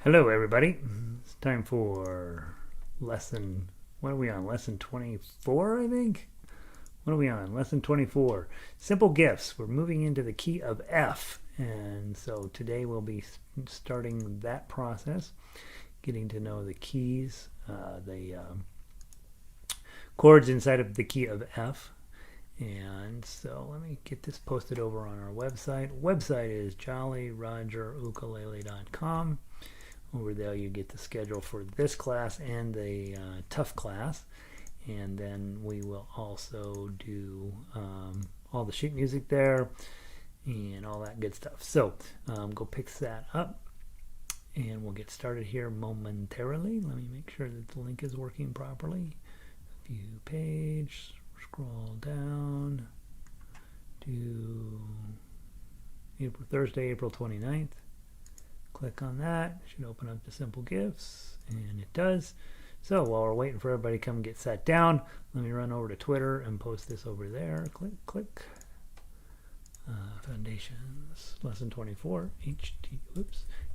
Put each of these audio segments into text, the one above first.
Hello, everybody. It's time for lesson. What are we on? Lesson 24, I think. What are we on? Lesson 24. Simple gifts. We're moving into the key of F. And so today we'll be starting that process, getting to know the keys, the chords inside of the key of F. And so let me get this posted over on our website. Website is jollyrogerukulele.com. Over there you get the schedule for this class and the tough class. And then we will also do all the sheet music there and all that good stuff. So go pick that up and we'll get started here momentarily. Let me make sure that the link is working properly. View page, scroll down to Thursday, April 29th. Click on that. It should open up the simple gifts, and it does. So while we're waiting for everybody to come get sat down, let me run over to Twitter and post this over there. Click. Foundations, lesson 24,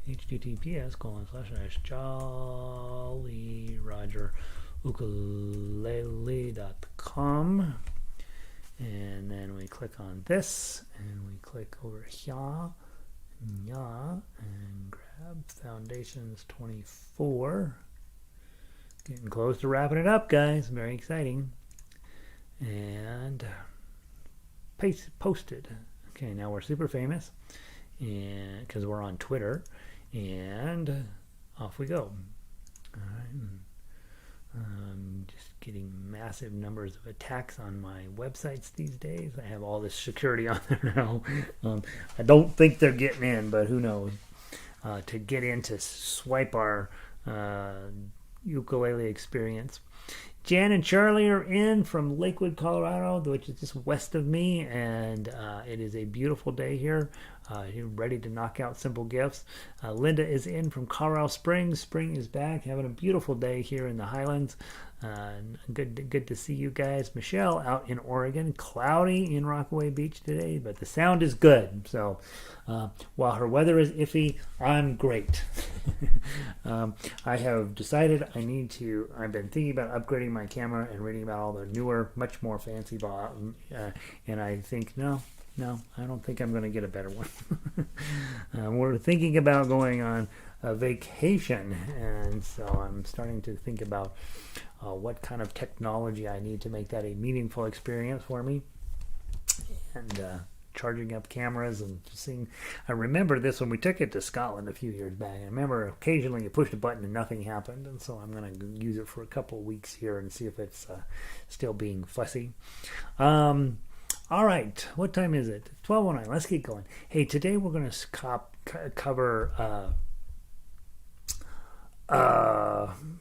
https://jollyrogerukulele.com. And then we click on this, and we click over here. And grab Foundations 24. Getting close to wrapping it up, guys. Very exciting. And posted. Okay, now we're super famous, and because we're on Twitter, and off we go. All right. I'm just getting massive numbers of attacks on my websites these days. I have all this security on there now. I don't think they're getting in, but who knows? To get in to swipe our ukulele experience. Jan and Charlie are in from Lakewood, Colorado, which is just west of me, and it is a beautiful day here. You're ready to knock out simple gifts. Linda is in from Colorado Springs. Spring is back, having a beautiful day here in the Highlands. Good to see you guys. Michelle out in Oregon, cloudy in Rockaway Beach today, but the sound is good. So while her weather is iffy, I'm great. I have decided I've been thinking about upgrading my camera and reading about all the newer, much more fancy, and I think, no, I don't think I'm going to get a better one. We're thinking about going on a vacation, and so I'm starting to think about what kind of technology I need to make that a meaningful experience for me, and charging up cameras and seeing. I remember this when we took it to Scotland a few years back. I remember occasionally you pushed a button and nothing happened, and so I'm going to use it for a couple of weeks here and see if it's still being fussy. All right, what time is it? 12:09. Let's get going. Hey, today we're going to cover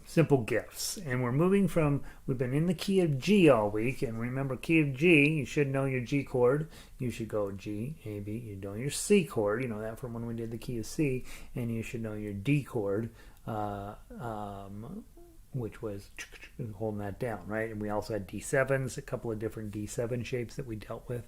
simple gifts, and we've been in the key of G all week, and remember, key of G, you should know your G chord. You should go G, A, B. You know your C chord, you know that from when we did the key of C, and you should know your D chord, which was holding that down, right? And we also had D7s, a couple of different D7 shapes that we dealt with.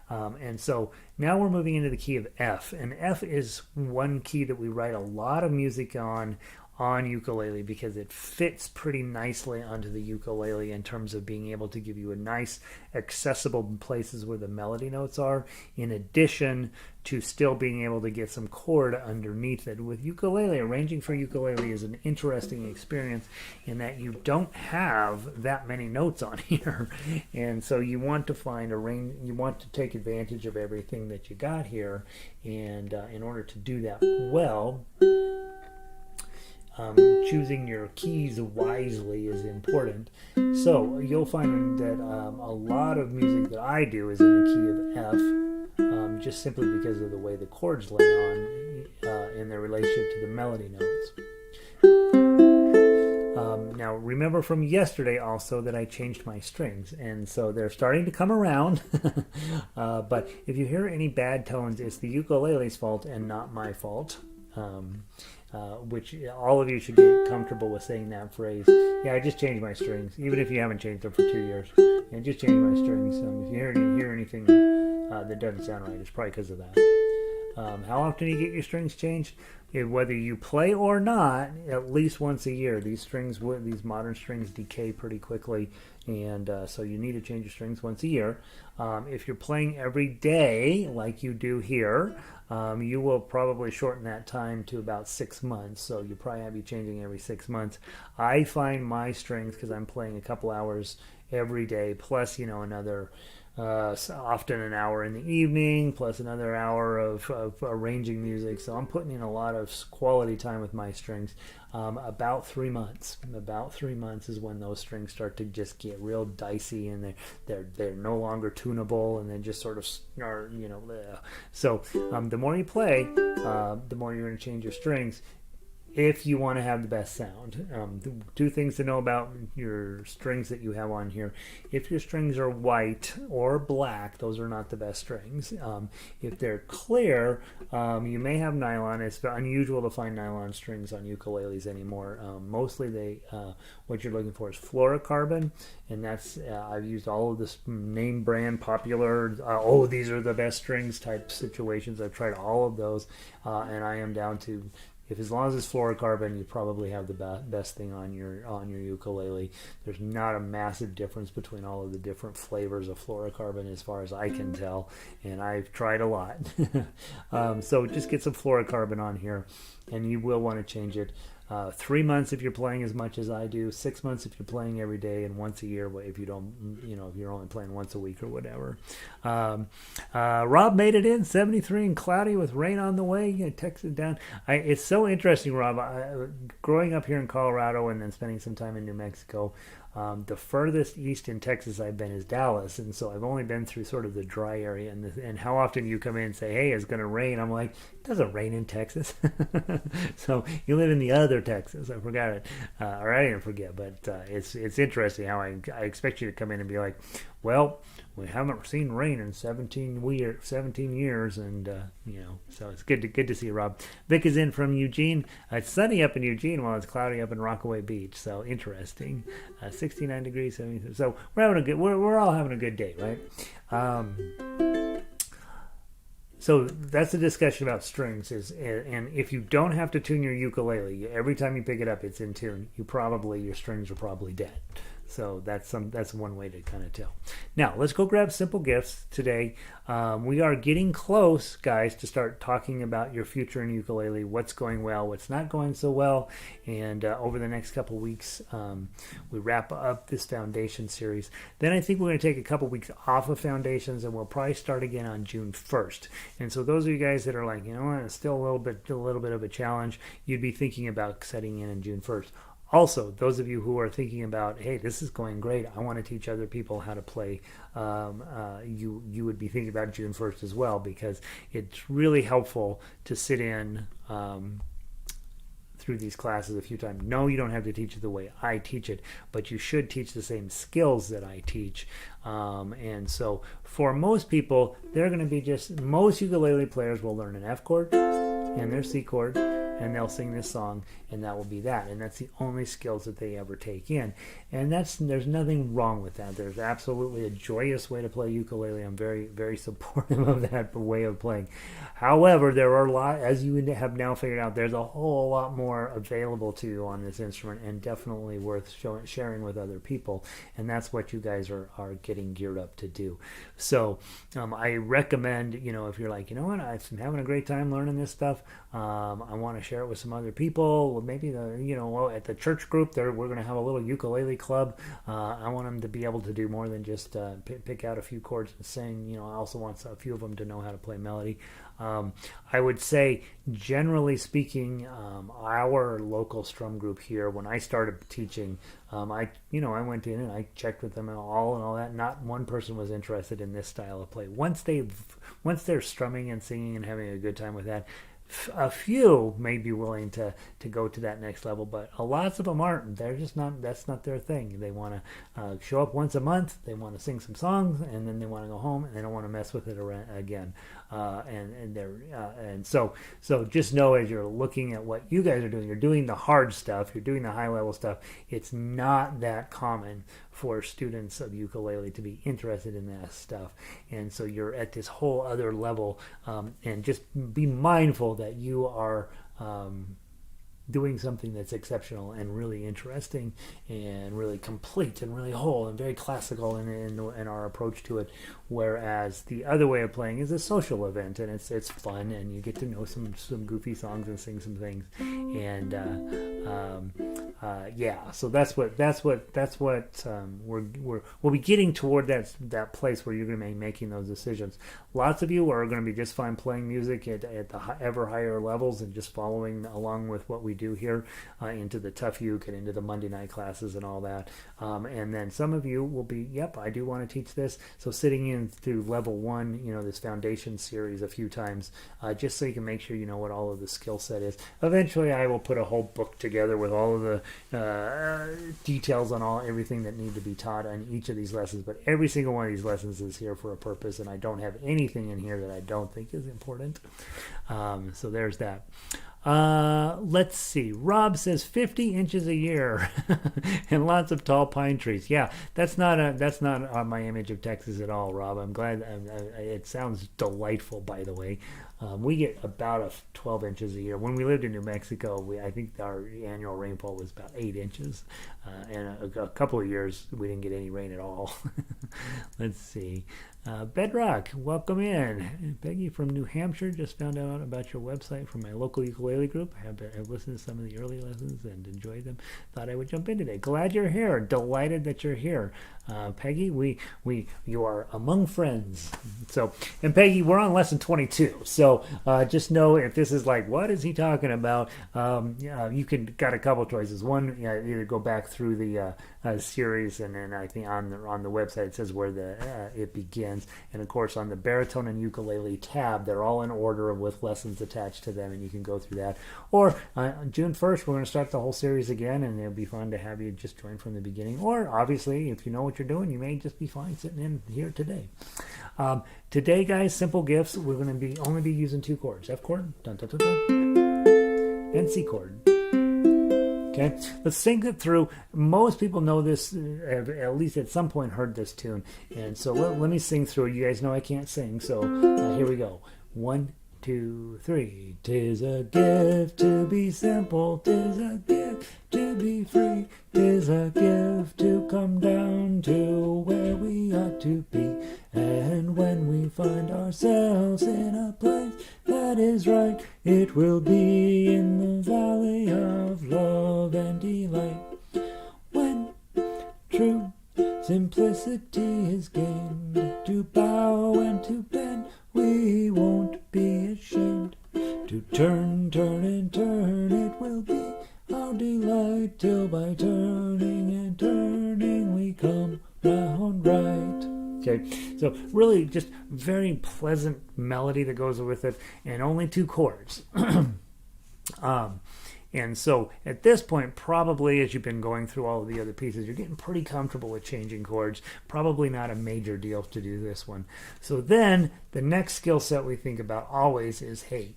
And so now we're moving into the key of F, and F is one key that we write a lot of music on ukulele because it fits pretty nicely onto the ukulele in terms of being able to give you a nice accessible places where the melody notes are, in addition to still being able to get some chord underneath it. With ukulele, arranging for ukulele is an interesting experience in that you don't have that many notes on here, and so you want to you want to take advantage of everything that you got here, and in order to do that well, choosing your keys wisely is important. So you'll find that a lot of music that I do is in the key of F, just simply because of the way the chords lay on in their relationship to the melody notes. Now remember from yesterday also that I changed my strings, and so they're starting to come around. But if you hear any bad tones, it's the ukulele's fault and not my fault. Which all of you should get comfortable with saying that phrase. Yeah, I just changed my strings, even if you haven't changed them for 2 years. Yeah, just changed my strings. If you hear anything that doesn't sound right, it's probably because of that. How often do you get your strings changed? Whether you play or not, at least once a year. These modern strings decay pretty quickly, and so you need to change your strings once a year. If you're playing every day, like you do here, you will probably shorten that time to about 6 months. So you probably have to be changing every 6 months. I find my strings, because I'm playing a couple hours every day, plus another often an hour in the evening, plus another hour of arranging music. So I'm putting in a lot of quality time with my strings. About 3 months. About 3 months is when those strings start to just get real dicey, and they're no longer tunable, and they just sort of are, bleh. So the more you play, the more you're going to change your strings, if you want to have the best sound. Two things to know about your strings that you have on here. If your strings are white or black, those are not the best strings. If they're clear, you may have nylon. It's unusual to find nylon strings on ukuleles anymore. Mostly what you're looking for is fluorocarbon, and that's I've used all of this name brand popular, these are the best strings type situations. I've tried all of those, and I am down to, if as long as it's fluorocarbon, you probably have the best thing on your ukulele. There's not a massive difference between all of the different flavors of fluorocarbon as far as I can tell, and I've tried a lot. So just get some fluorocarbon on here, and you will want to change it. 3 months if you're playing as much as I do, 6 months if you're playing every day, and once a year if you don't, if you're only playing once a week or whatever. Rob made it in 73 and cloudy with rain on the way. Texas down. It's so interesting, Rob. Growing up here in Colorado and then spending some time in New Mexico, the furthest east in Texas I've been is Dallas, and so I've only been through sort of the dry area. And how often you come in and say, "Hey, it's going to rain?" I'm like, "It doesn't rain in Texas." So you live in the other Texas. I forgot it, or I didn't forget, but it's interesting how I expect you to come in and be like, "Well, we haven't seen rain in 17 years," and so it's good to see you, Rob. Vic is in from Eugene. It's sunny up in Eugene while it's cloudy up in Rockaway Beach. So interesting. 69 degrees, 70. So we're all having a good day, right? So that's the discussion about strings. And if you don't have to tune your ukulele, every time you pick it up, it's in tune. Your strings are probably dead. So that's one way to kind of tell. Now, let's go grab simple gifts today. We are getting close, guys, to start talking about your future in ukulele, what's going well, what's not going so well. And over the next couple weeks, we wrap up this foundation series. Then I think we're going to take a couple weeks off of foundations, and we'll probably start again on June 1st. And so those of you guys that are like, it's still a little bit of a challenge, you'd be thinking about setting in June 1st. Also, those of you who are thinking about, hey, this is going great, I want to teach other people how to play, you would be thinking about June 1st as well, because it's really helpful to sit in through these classes a few times. No, you don't have to teach it the way I teach it, but you should teach the same skills that I teach. And so for most people, they're going to be most ukulele players will learn an F chord and their C chord, and they'll sing this song, and that will be that. And that's the only skills that they ever take in. And there's nothing wrong with that. There's absolutely a joyous way to play ukulele. I'm very, very supportive of that way of playing. However, there are a lot, as you have now figured out, there's a whole lot more available to you on this instrument, and definitely worth sharing with other people. And that's what you guys are getting geared up to do. So I recommend, if you're like, what, I'm having a great time learning this stuff, I want to share it with some other people. Maybe at the church group there, we're going to have a little ukulele club. I want them to be able to do more than just pick out a few chords and sing. I also want a few of them to know how to play melody. I would say, generally speaking, our local strum group here, when I started teaching, I went in and I checked with them and all that. Not one person was interested in this style of play. Once they're strumming and singing and having a good time with that, a few may be willing to go to that next level, but lots of them aren't. They're just not. That's not their thing. They want to show up once a month. They want to sing some songs, and then they want to go home, and they don't want to mess with it again. and so just know as you're looking at what you guys are doing, you're doing the hard stuff, you're doing the high level stuff. It's not that common for students of ukulele to be interested in that stuff, and so you're at this whole other level, and just be mindful that you are doing something that's exceptional and really interesting and really complete and really whole and very classical in our approach to it. Whereas the other way of playing is a social event, and it's fun, and you get to know some goofy songs and sing some things, and yeah. So that's what we'll be getting toward, that place where you're going to be making those decisions. Lots of you are going to be just fine playing music at the ever higher levels and just following along with what we do here, into the tough uke and into the Monday night classes and all that. And then some of you will be, yep, I do want to teach this. So sitting in through level 1, this foundation series a few times, just so you can make sure you know what all of the skill set is. Eventually I will put a whole book together with all of the details on everything that need to be taught on each of these lessons. But every single one of these lessons is here for a purpose, and I don't have anything in here that I don't think is important. So there's that. Let's see. Rob says 50 inches a year and lots of tall pine trees. Yeah, that's not my image of Texas at all, Rob. I'm glad. It sounds delightful, by the way. We get about 12 inches a year. When we lived in New Mexico, I think our annual rainfall was about 8 inches. And a couple of years, we didn't get any rain at all. Let's see. Bedrock, welcome in. Peggy from New Hampshire, just found out about your website from my local ukulele group. I've listened to some of the early lessons and enjoyed them. Thought I would jump in today. Glad you're here. Delighted that you're here. Peggy, you are among friends. So, and Peggy, we're on lesson 22. So just know, if this is like, what is he talking about? You got a couple choices. One, either go back through the series, and then I think on the website it says where it begins, and of course on the Baritone and Ukulele tab, they're all in order with lessons attached to them, and you can go through that. Or on June 1st, we're going to start the whole series again, and it'll be fun to have you just join from the beginning. Or obviously, if you know what you're doing, you may just be fine sitting in here today. Today, guys, simple gifts. We're going to only be using 2 chords: F chord, dun, dun, dun, dun, and C chord. Okay, let's sing it through. Most people know this, have at least at some point heard this tune, and so let me sing through. You guys know I can't sing, so here we go. 1, 2, 3. 'Tis a gift to be simple, 'tis a gift to be free, 'tis a gift to come down to where we ought to be. And when we find ourselves in a place that is right, it will be in the valley of love and delight. When true simplicity is gained, to bow and to bend, we won't be ashamed. To turn, turn and turn, it will be our delight, till by turning and turning we come round right. Okay, so really just very pleasant melody that goes with it, and only 2 chords. And so at this point, probably as you've been going through all of the other pieces, you're getting pretty comfortable with changing chords. Probably not a major deal to do this one. So then the next skill set we think about always is, hey,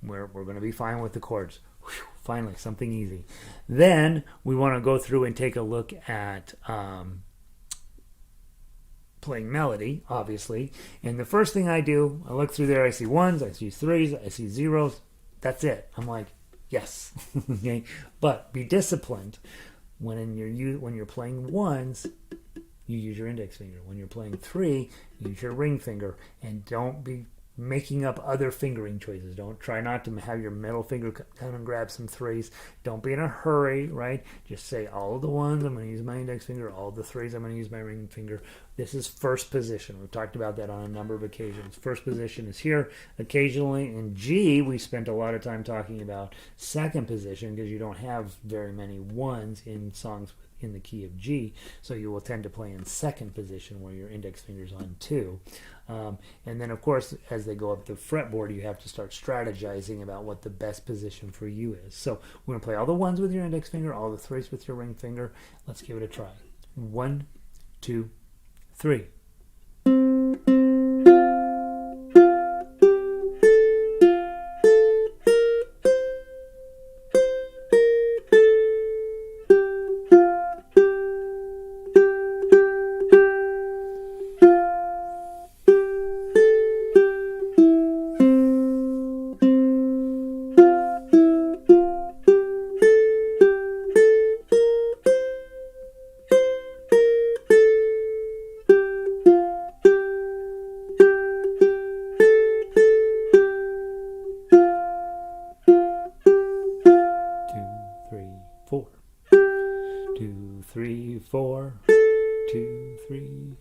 we're going to be fine with the chords. Whew, finally, something easy. Then we want to go through and take a look at playing melody, obviously. And the first thing I do, I look through there, I see 1s, I see 3s, I see 0s. That's it. I'm like, yes. Okay, but be disciplined. When you're playing 1s, you use your index finger. When you're playing 3, use your ring finger, and don't be making up other fingering choices. Don't try not to have your middle finger come and grab some 3s. Don't be in a hurry, right? Just say all of the 1s, I'm going to use my index finger. All of the 3s, I'm going to use my ring finger. This is first position. We've talked about that on a number of occasions. First position is here. Occasionally in G, we spent a lot of time talking about second position, because you don't have very many 1s in songs in the key of G, so you will tend to play in second position where your index finger's on 2. And then, of course, as they go up the fretboard, you have to start strategizing about what the best position for you is. So we're going to play all the 1s with your index finger, all the 3s with your ring finger. Let's give it a try. 1, 2, 3. 3, 4. 2, 3.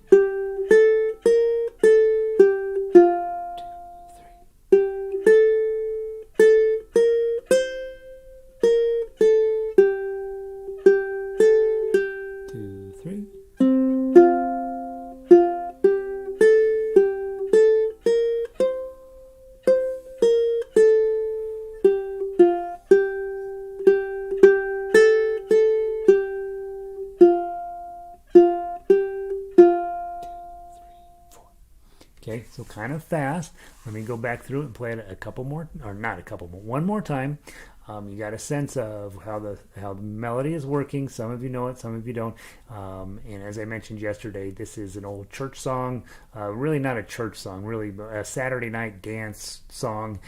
2, 3. Okay, so kind of fast. Let me go back through it and play it a couple more, or not a couple more, one more time. You got a sense of how the melody is working. Some of you know it, some of you don't. And as I mentioned yesterday, this is an old church song. Really not a church song, really a Saturday night dance song.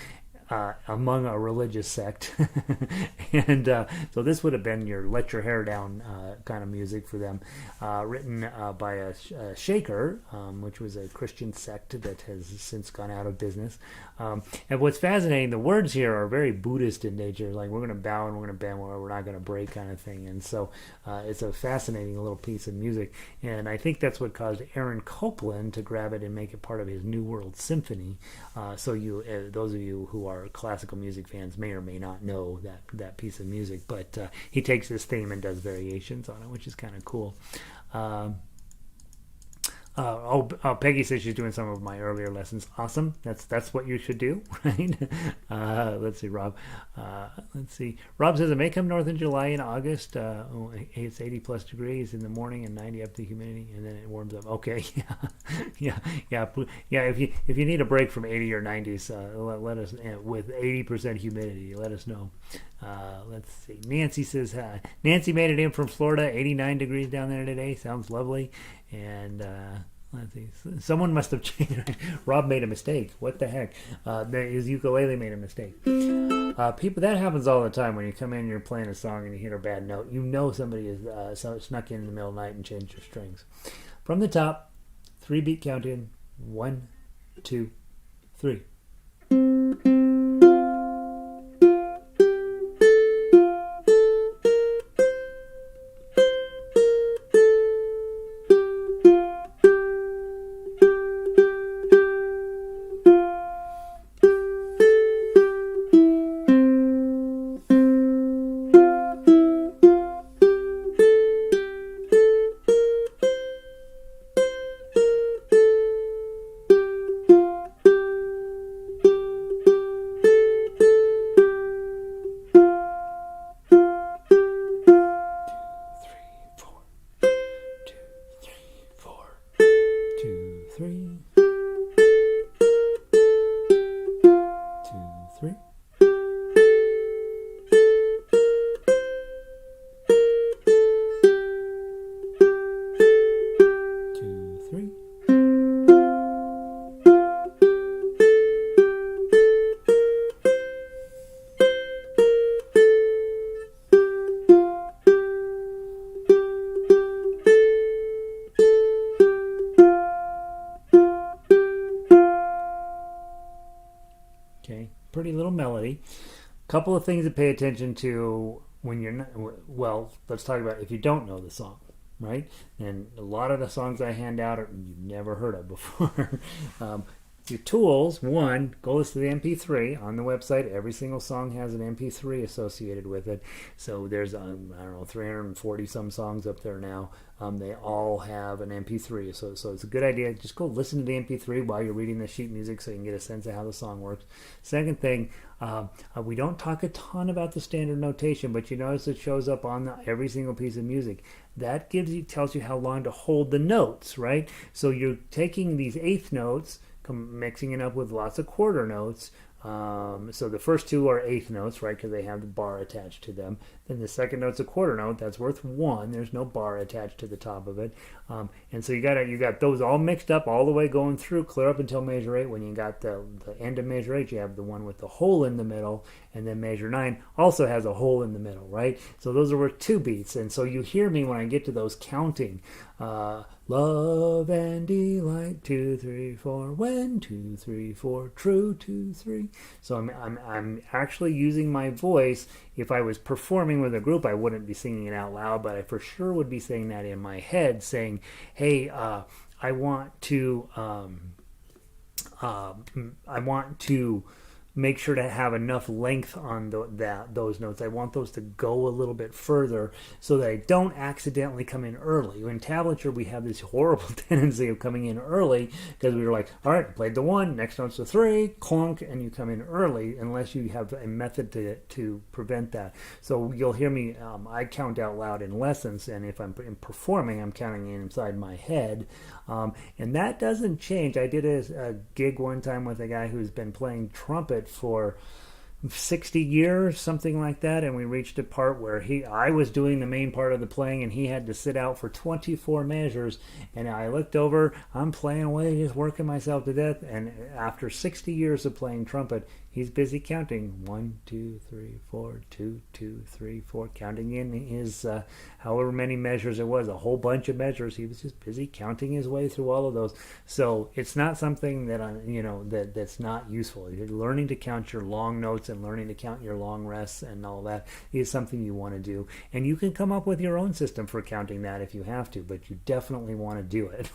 Among a religious sect. And so this would have been your let your hair down kind of music for them, written by a Shaker, which was a Christian sect that has since gone out of business. And what's fascinating, the words here are very Buddhist in nature, like we're going to bow and we're going to bend, we're not going to break kind of thing. And so it's a fascinating little piece of music. And I think that's what caused Aaron Copland to grab it and make it part of his New World Symphony. So those of you who are classical music fans may or may not know that piece of music, but he takes this theme and does variations on it, which is kind of cool. Peggy says she's doing some of my earlier lessons. Awesome. That's what you should do, right? Let's see, Rob. Let's see. Rob says it may come north in July and August. It's 80 plus degrees in the morning and 90 up to humidity, and then it warms up. Okay, yeah. If you need a break from 80 or 90s, let us with 80% humidity. Let us know. Let's see. Nancy says Nancy made it in from Florida. 89 degrees down there today. Sounds lovely. And let's see. Someone must have changed. Rob made a mistake. What the heck? His ukulele made a mistake. People, that happens all the time when you come in and you're playing a song and you hit a bad note. You know somebody has snuck in the middle of the night and changed your strings. From the top, 3 beat count in. 1, 2, 3. Pretty little melody. Couple of things to pay attention to when you're not, well, let's talk about if you don't know the song, right? And a lot of the songs I hand out you've never heard of before. Your tools, one, go listen to the MP3 on the website. Every single song has an MP3 associated with it. So there's, 340 some songs up there now. They all have an MP3. So it's a good idea. Just go listen to the MP3 while you're reading the sheet music so you can get a sense of how the song works. Second thing, we don't talk a ton about the standard notation, but you notice it shows up on every single piece of music. That tells you how long to hold the notes, right? So you're taking these eighth notes, mixing it up with lots of quarter notes. So the first two are eighth notes, right, because they have the bar attached to them. Then the second note's a quarter note. That's worth 1. There's no bar attached to the top of it. And so you got those all mixed up all the way going through, clear up until measure 8. When you got the end of measure 8, you have the one with the hole in the middle, and then measure 9 also has a hole in the middle, right? So those are worth 2 beats, and so you hear me when I get to those counting. Love and delight, 2, 3, 4. When 2, 3, 4. True, 2, 3. So I'm actually using my voice. If I was performing with a group, I wouldn't be singing it out loud, but I for sure would be saying that in my head, saying, "Hey, I want to." I want to make sure to have enough length on those notes. I want those to go a little bit further so that I don't accidentally come in early. In tablature, we have this horrible tendency of coming in early because we were like, all right, I played the 1, next note's the 3, clunk, and you come in early unless you have a method to prevent that. So you'll hear me, I count out loud in lessons, and if I'm performing, I'm counting inside my head. And that doesn't change. I did a gig one time with a guy who's been playing trumpet for 60 years, something like that, and we reached a part where I was doing the main part of the playing and he had to sit out for 24 measures, and I looked over, I'm playing away, just working myself to death, and after 60 years of playing trumpet, he's busy counting 1, 2, 3, 4, 2, 2, 3, 4, counting in his however many measures it was, a whole bunch of measures. He was just busy counting his way through all of those. So it's not something that that's not useful. You're learning to count your long notes and learning to count your long rests and all that is something you want to do. And you can come up with your own system for counting that if you have to, but you definitely want to do it.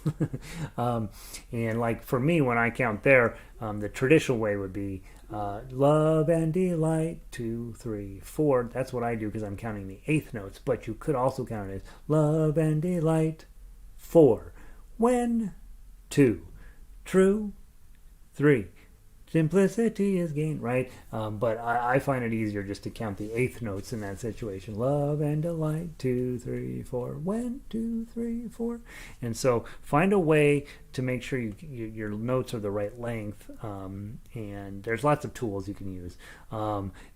And like for me, when I count there, the traditional way would be love and delight, 2, 3, 4. That's what I do because I'm counting the 8th notes, but you could also count it as love and delight, 4. When 2, true, 3. Simplicity is gain, right? But I find it easier just to count the 8th notes in that situation. Love and delight, 2, 3, 4. When 2, 3, 4. And so find a way to make sure your notes are the right length. And there's lots of tools you can use.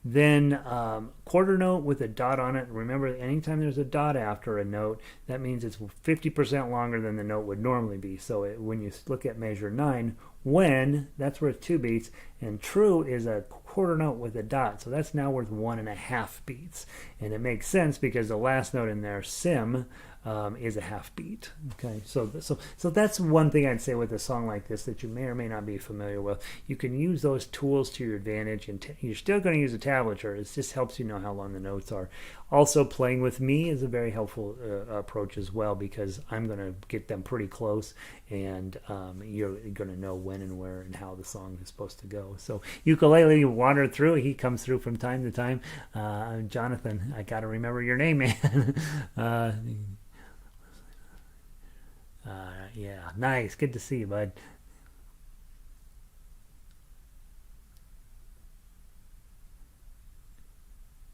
Then quarter note with a dot on it. Remember, anytime there's a dot after a note, that means it's 50% longer than the note would normally be. So when you look at measure 9, when, that's worth 2 beats, and true is a quarter note with a dot, so that's now worth 1.5 beats. And it makes sense because the last note in there, sim, is a half beat. Okay, so that's one thing I'd say with a song like this that you may or may not be familiar with. You can use those tools to your advantage, and you're still going to use a tablature. It just helps you know how long the notes are. Also, playing with me is a very helpful approach as well, because I'm going to get them pretty close, and you're going to know when and where and how the song is supposed to go. So ukulele wandered through. He comes through from time to time. Jonathan, I got to remember your name, man. Yeah, nice. Good to see you, bud.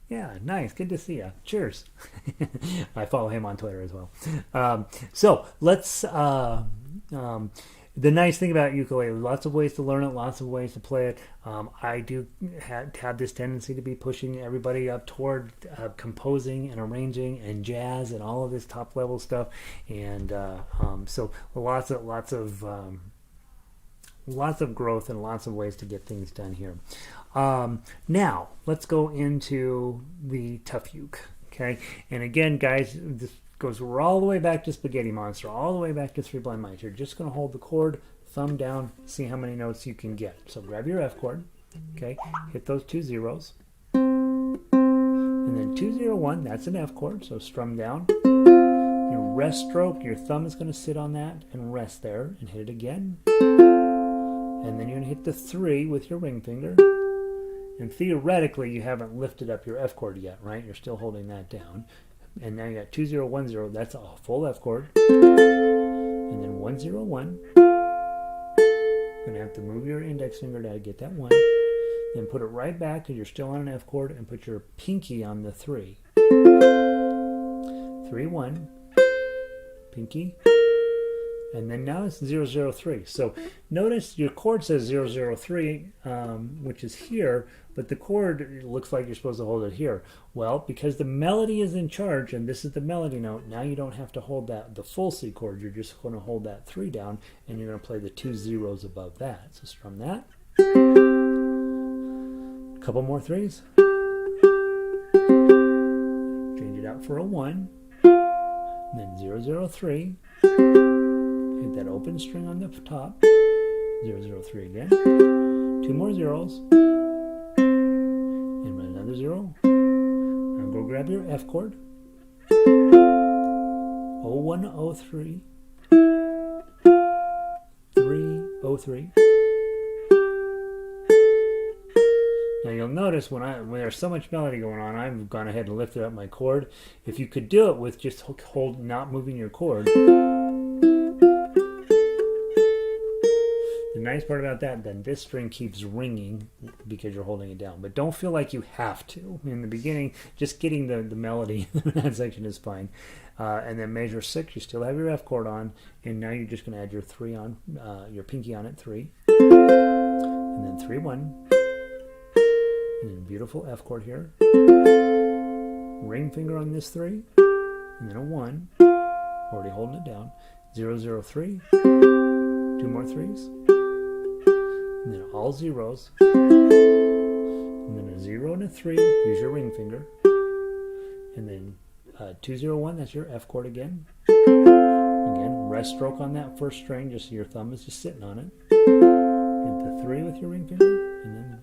Yeah, nice. Good to see you. Cheers. I follow him on Twitter as well. So let's. The nice thing about ukulele, lots of ways to learn it, lots of ways to play it. I do have this tendency to be pushing everybody up toward composing and arranging and jazz and all of this top level stuff, and so lots of growth and lots of ways to get things done here. Now let's go into the tough uke. Okay, and again, guys, this goes all the way back to Spaghetti Monster, all the way back to Three Blind Mice. You're just going to hold the chord, thumb down, see how many notes you can get. So grab your F chord, okay, hit those 2 zeros, and then 2, 0, 1, that's an F chord, so strum down. Your rest stroke, your thumb is going to sit on that and rest there, and hit it again. And then you're going to hit the 3 with your ring finger. And theoretically, you haven't lifted up your F chord yet, right? You're still holding that down. And now you got 2, 0, 1, 0. That's a full F chord. And then 1, 0, 1. You're going to have to move your index finger to get that 1. Then put it right back because you're still on an F chord, and put your pinky on the 3. 3, 1. Pinky. And then now it's 0, 0, 3. So notice your chord says 0, 0, 3, which is here, but the chord looks like you're supposed to hold it here. Well, because the melody is in charge, and this is the melody note, now you don't have to hold the full C chord. You're just going to hold that 3 down, and you're going to play the 2 zeros above that. So strum that. Couple more threes. Change it out for a 1. And then 0, 0, 3. Hit that open string on the top. 0, 0, 3 again. 2 more zeros. And another 0. Now go grab your F chord. 0103. 303. Now you'll notice when there's so much melody going on, I've gone ahead and lifted up my chord. If you could do it with just not moving your chord. The nice part about that, then this string keeps ringing because you're holding it down. But don't feel like you have to. In the beginning, just getting the melody in that section is fine. And then measure 6, you still have your F chord on, and now you're just going to add your 3 on, your pinky on at 3. And then 3, 1. And then beautiful F chord here. Ring finger on this 3. And then a 1. Already holding it down. 0, 0, 3. 2 more 3s. And then all zeros. And then a 0 and a 3. Use your ring finger. And then 2, 0, 1. That's your F chord again. Again, rest stroke on that first string, just so your thumb is just sitting on it. Hit the 3 with your ring finger. And then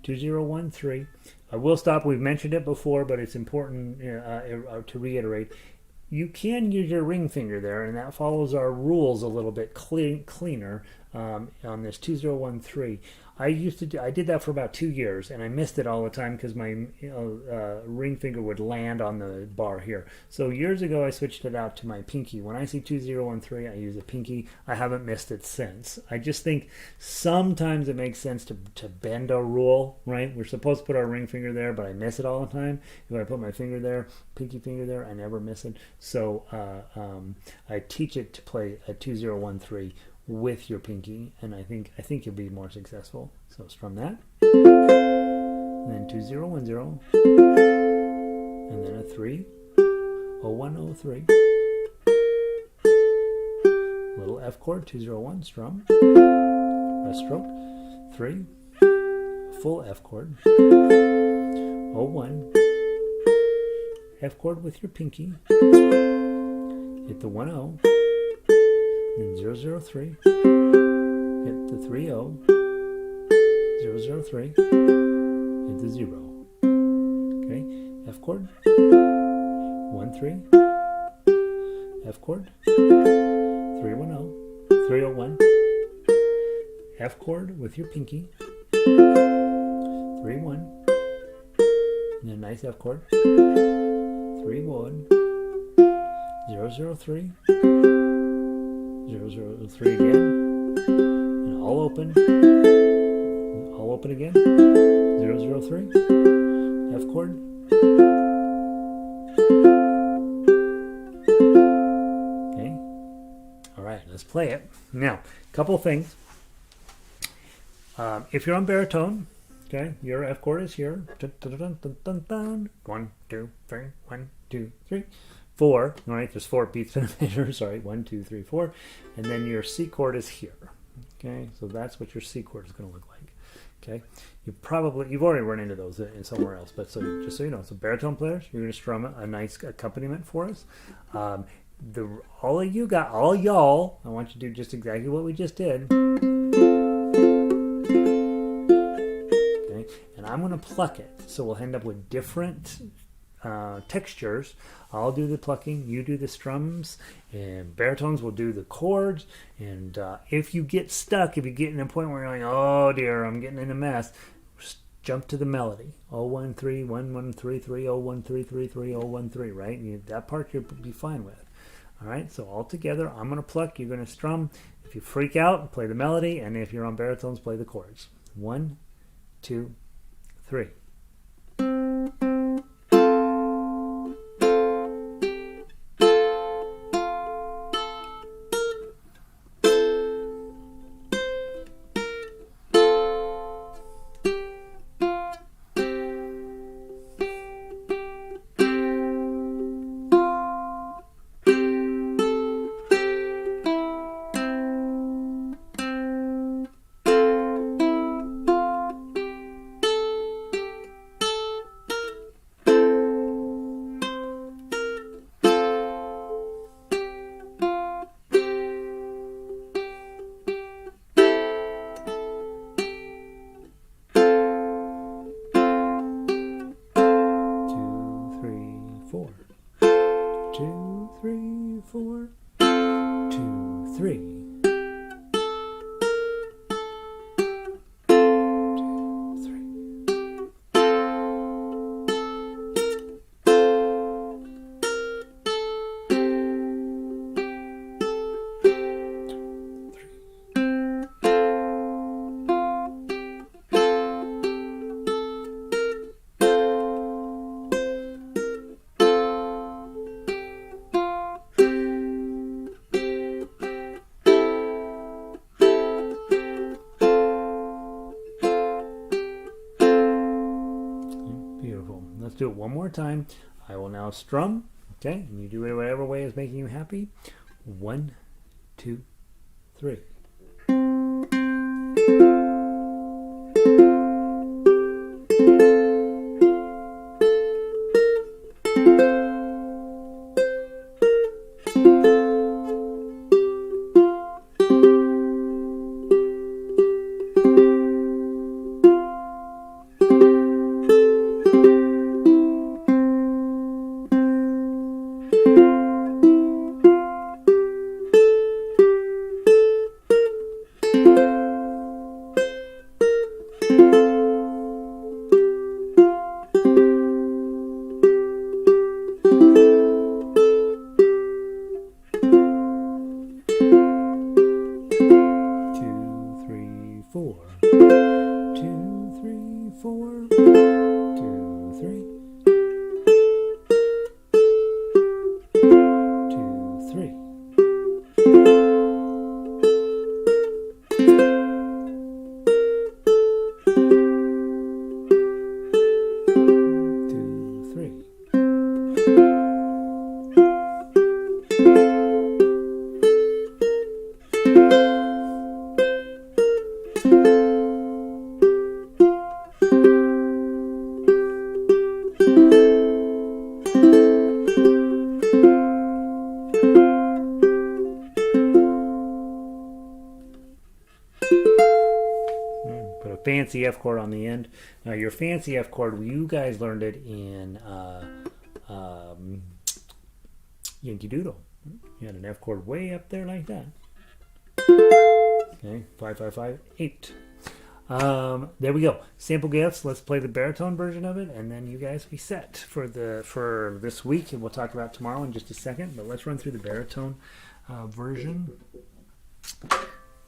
2, 0, 1, 3. I will stop. We've mentioned it before, but it's important to reiterate. You can use your ring finger there, and that follows our rules a little bit cleaner on this 2, 0, 1, 3. I did that for about 2 years, and I missed it all the time because my ring finger would land on the bar here. So years ago, I switched it out to my pinky. When I see 2, 0, 1, 3, I use a pinky. I haven't missed it since. I just think sometimes it makes sense to bend a rule, right? We're supposed to put our ring finger there, but I miss it all the time. If I put my finger there, pinky finger there, I never miss it. So I teach it to play a 2, 0, 1, 3 with your pinky, and I think you'll be more successful. So strum that, and then 2, 0, 1, 0, and then a 3, 0, 1, 0, 3, little F chord, 2, 0, 1, strum, rest stroke, 3, full F chord, 0, 1, F chord with your pinky, hit the 1, 0, then 0, 0, 3, hit the 3, 0, 0, 0, 3, hit the 0. Okay, F chord, 1, 3, F chord, 3, 1, 0, 3, 0, 1, F chord with your pinky, 3, 1, and then a nice F chord, 3, 1, 0, 0, 3, 0, 0, 3 again, and all open again, 0, 0, 3, F chord, okay, all right, let's play it. Now, a couple of things. If you're on baritone, okay, your F chord is here, dun, dun, dun, dun, dun, dun. 1, 2, 3, 1, 2, 3, 4, all right, there's 4 beats in a measure, sorry, 1, 2, 3, 4, and then your C chord is here, okay, so that's what your C chord is going to look like, okay, you've already run into those in somewhere else, but so just so you know, so baritone players, you're going to strum a nice accompaniment for us. All y'all, I want you to do just exactly what we just did, okay, and I'm going to pluck it, so we'll end up with different textures. I'll do the plucking, you do the strums, and baritones will do the chords. And if you get stuck, if you get in a point where you're like, oh dear, I'm getting in a mess, just jump to the melody. 0, 1, 3, 1, 1, 3, 3, 0, 1, 3, 3, 3, 0, 1, 3, right? And that part you'll be fine with. All right, so all together, I'm going to pluck, you're going to strum. If you freak out, play the melody, and if you're on baritones, play the chords. 1, 2, 3. 4. 2, 3, 4. 2, 3. Beautiful. Let's do it one more time. I will now strum, okay? And you do it whatever way is making you happy. 1, 2, 3. Fancy F chord on the end. Now your fancy F chord, you guys learned it in Yankee Doodle. You had an F chord way up there like that. Okay, 5, 5, 5, 8. There we go. Sample gifts. Let's play the baritone version of it, and then you guys be set for this week, and we'll talk about tomorrow in just a second. But let's run through the baritone version.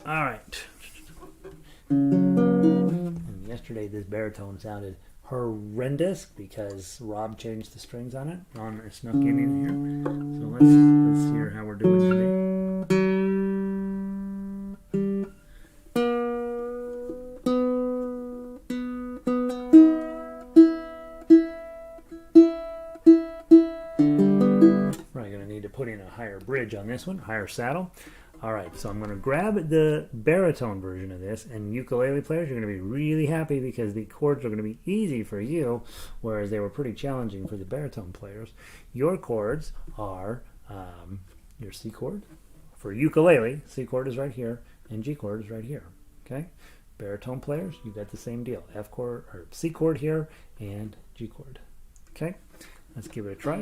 All right. And yesterday this baritone sounded horrendous because Rob changed the strings on it. Ron snuck in here. So let's hear how we're doing today. Probably going to need to put in a higher bridge on this one, higher saddle. All right, so I'm going to grab the baritone version of this, and ukulele players, you're going to be really happy because the chords are going to be easy for you, whereas they were pretty challenging for the baritone players. Your chords are your C chord. For ukulele, C chord is right here, and G chord is right here, okay? Baritone players, you got the same deal. F chord, or C chord here, and G chord, okay? Let's give it a try.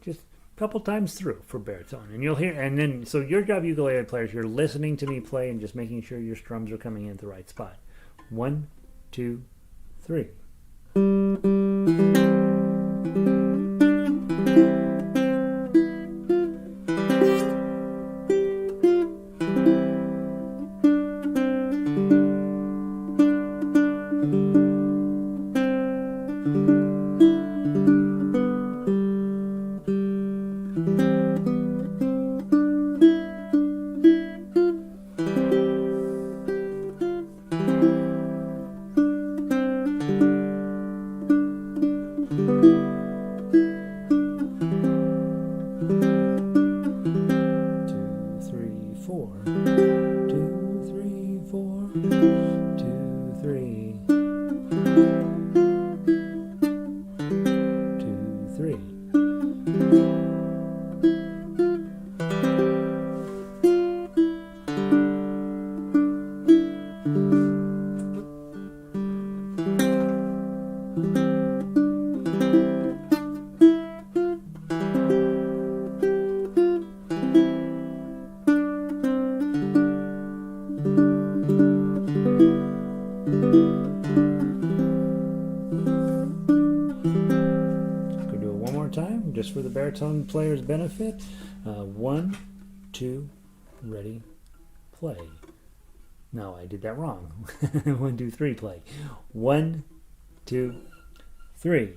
Just couple times through for baritone, and you'll hear, and then so your job, ukulele players, you're listening to me play and just making sure your strums are coming in at the right spot. 1, 2, 3. Go do it one more time, just for the baritone player's benefit. 1, 2, ready, play. No, I did that wrong. 1, 2, 3, play. 1, 2, 3.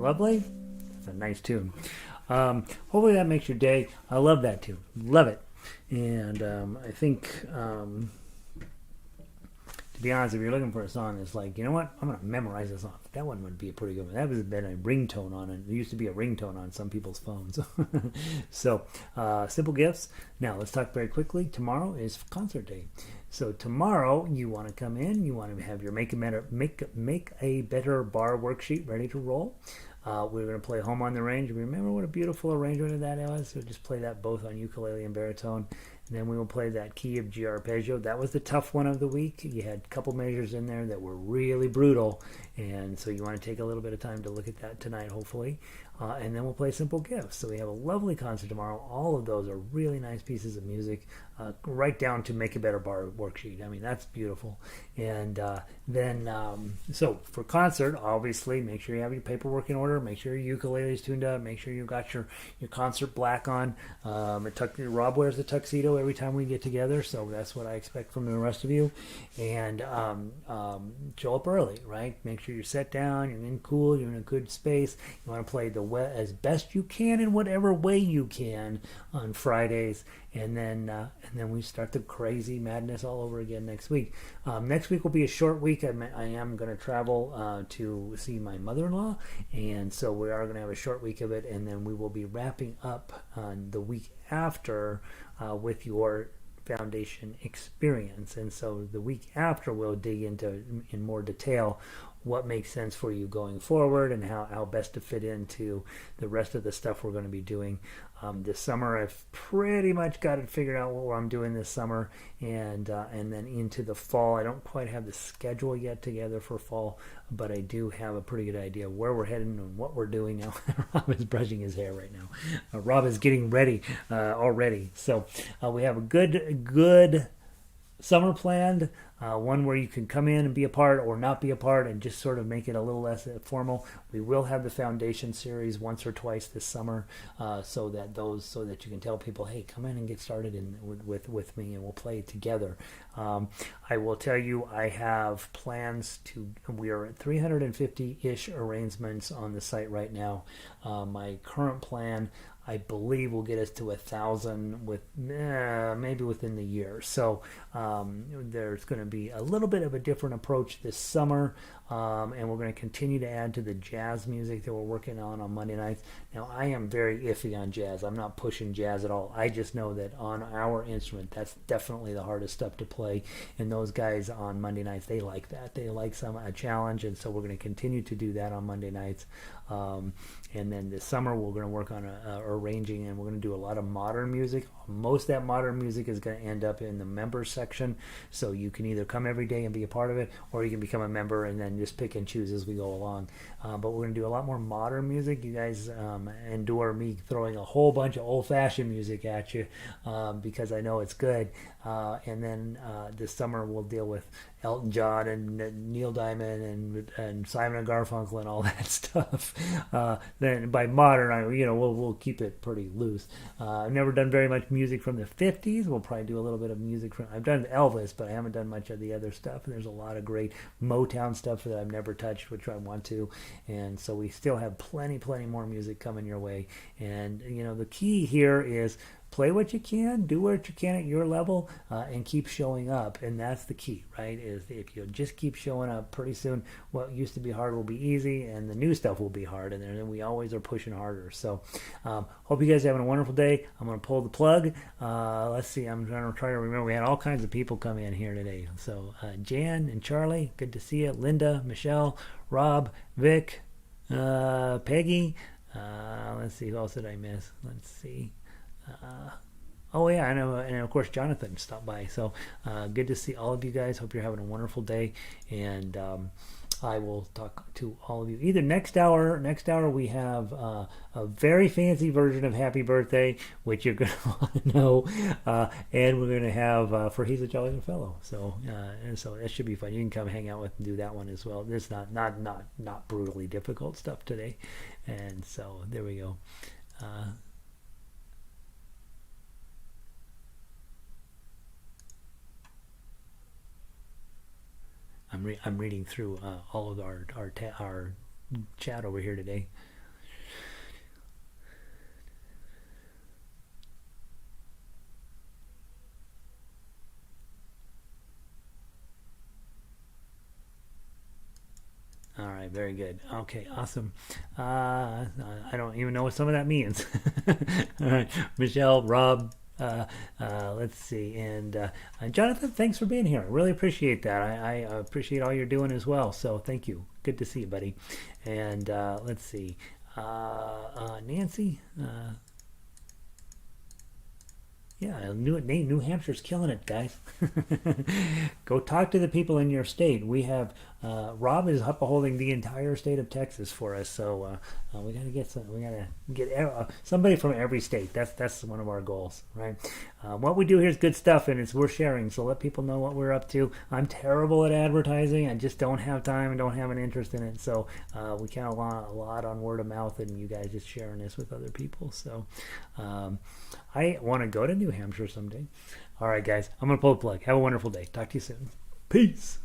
Lovely. That's a nice tune. Hopefully that makes your day. I love that tune. Love it. And I think, to be honest, if you're looking for a song that's like, you know what, I'm going to memorize this song. That one would be a pretty good one. That was been a ringtone on it. There used to be a ringtone on some people's phones. So, simple gifts. Now, let's talk very quickly. Tomorrow is concert day. So tomorrow, you want to come in. You want to have your make a better bar worksheet ready to roll. We're going to play Home on the Range. Remember what a beautiful arrangement of that was? So just play that both on ukulele and baritone. And then we will play that key of G arpeggio. That was the tough one of the week. You had a couple measures in there that were really brutal. And so you want to take a little bit of time to look at that tonight, hopefully. And then we'll play Simple Gifts. So we have a lovely concert tomorrow. All of those are really nice pieces of music, right down to Make a Better Bar worksheet. I mean, that's beautiful. And then, so for concert, obviously, make sure you have your paperwork in order. Make sure your ukulele is tuned up. Make sure you've got your concert black on. Rob wears the tuxedo every time we get together, so that's what I expect from the rest of you. And show up early, right? Make sure you're set down, you're in cool, you're in a good space. You want to play as best you can in whatever way you can on Fridays, and then we start the crazy madness all over again next week. Next week will be a short week. I am going to travel to see my mother-in-law, and so we are going to have a short week of it, and then we will be wrapping up the week after with your foundation experience. And so the week after we'll dig into in more detail what makes sense for you going forward and how best to fit into the rest of the stuff we're going to be doing this summer. I've pretty much got it figured out what I'm doing this summer, and then into the fall. I don't quite have the schedule yet together for fall, but I do have a pretty good idea where we're heading and what we're doing now. Rob is brushing his hair right now. Rob is getting ready already. So we have a good summer planned, one where you can come in and be a part or not be a part and just sort of make it a little less formal. We will have the foundation series once or twice this summer, so that you can tell people, hey, come in and get started with me, and we'll play it together. I will tell you, I have plans we are at 350-ish arrangements on the site right now. My current plan, I believe, will get us to 1,000 maybe within the year. So there's going to be a little bit of a different approach this summer, and we're going to continue to add to the jazz music that we're working on Monday nights. Now, I am very iffy on jazz. I'm not pushing jazz at all. I just know that on our instrument, that's definitely the hardest stuff to play, and those guys on Monday nights, they like that. They like a challenge, and so we're going to continue to do that on Monday nights. And then this summer, we're going to work on arranging, and we're going to do a lot of modern music. Most of that modern music is going to end up in the members section, so you can either come every day and be a part of it, or you can become a member and then just pick and choose as we go along. But we're going to do a lot more modern music. You guys endure me throwing a whole bunch of old-fashioned music at you because I know it's good. And then this summer we'll deal with Elton John and Neil Diamond and Simon and Garfunkel and all that stuff. Then by modern, we'll keep it pretty loose. I've never done very much music from the 50s. We'll probably do a little bit of music from. I've done Elvis, but I haven't done much of the other stuff. And there's a lot of great Motown stuff that I've never touched, which I want to. And so we still have plenty more music coming your way. And the key here is play what you can, do what you can at your level, and keep showing up. And that's the key, right? Is if you just keep showing up, pretty soon what used to be hard will be easy, and the new stuff will be hard. And then we always are pushing harder. So hope you guys are having a wonderful day. I'm going to pull the plug. Let's see. I'm trying to remember. We had all kinds of people come in here today. So Jan and Charlie, good to see you. Linda, Michelle, Rob, Vic, Peggy. Let's see. Who else did I miss? Let's see. Oh yeah, I know, and of course Jonathan stopped by. So good to see all of you guys. Hope you're having a wonderful day, and I will talk to all of you either next hour. Next hour we have a very fancy version of Happy Birthday, which you're going to want to know, and we're going to have for He's a Jolly Little Fellow. So and so that should be fun. You can come hang out with and do that one as well. It's not brutally difficult stuff today, and so there we go. I'm reading through all of our chat over here today. All right, very good. Okay, awesome. I don't even know what some of that means. All right, Michelle, Rob, let's see, and Jonathan, thanks for being here. I really appreciate that. I appreciate all you're doing as well. So thank you. Good to see you, buddy. And let's see, Nancy. Yeah, New Hampshire's killing it, guys. Go talk to the people in your state. We have Rob is upholding the entire state of Texas for us, so we gotta get somebody from every state. That's one of our goals, right? What we do here is good stuff, and it's worth sharing. So let people know what we're up to. I'm terrible at advertising. I just don't have time and don't have an interest in it. So we count a lot on word of mouth, and you guys just sharing this with other people. So I want to go to New Hampshire someday. All right, guys, I'm gonna pull the plug. Have a wonderful day. Talk to you soon. Peace.